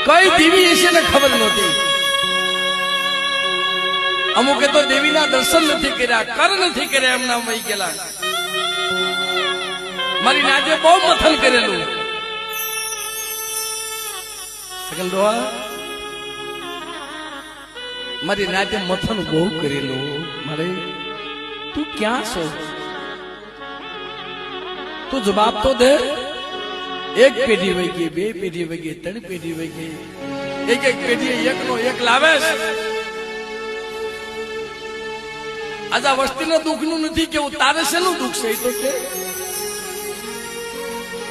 કઈ દેવી હશે ને ખબર નહોતી. અમુકે તો દેવીના દર્શન નથી કર્યા, કર નથી કર્યા, એમના વહી ગયેલા. મારી નાજે બહુ મથન કરેલું. મારી નાજે મથન બહુ કરેલું. મારે તું ક્યાં છો? તું જવાબ તો દે. એક પેઢી વહી ગઈ, બે પેઢી વહી ગઈ, ત્રણ પેઢી વહી ગઈ. એક એક પેઢી એક નો એક લાવે. આજે વસ્તીને દુઃખ નું નથી કેવું, તારે શેનું દુઃખ છે? તો કે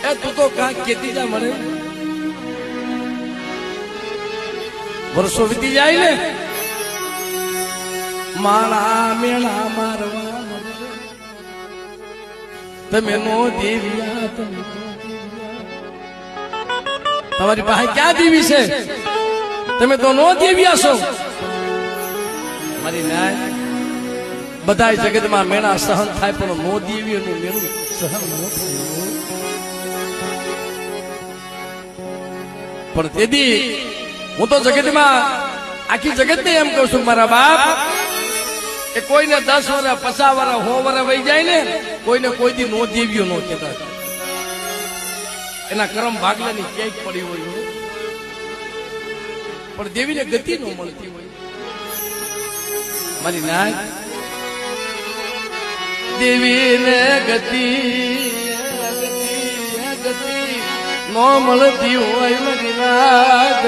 એ તું તો કાંક કેતી જા. મને વર્ષો વીતી જાય ને, માળા મેળા મારવા તમે નો દેવ્યા. તમારી પાસે ક્યાં દેવી છે? તમે તો નો દેવ્યા છો. મારી નાય બધા જગતમાં મેળા સહન થાય, પણ નો દેવીઓનું મેળું સહન ન થાય. પણ તેથી હું તો જગતમાં આખી જગતને એમ કહું છું, મારા બાપ કે કોઈને 10 વર્ષ 50 વર્ષ 100 વર્ષ વહી જાય ને, કોઈને કોઈ દી નો દેવ્યો નો કહેતા. એના કર્મ ભાગલાની ક્યાંક પડી હોય, પણ દેવીને ગતિ ન મળતી હોય. મારી નાય દેવીને ગતિ નો મળતી હોય. મારી નાથ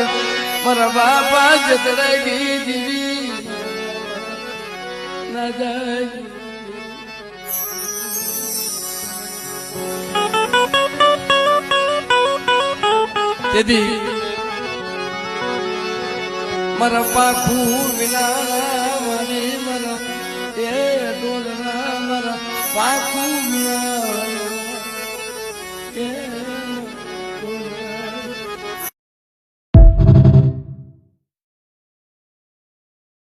મારા બાપા જતરાઈ દેવી ના જાય. તેથી મારા પાખું વિના મારી મારા એ ડોલના મારા પાખું વિના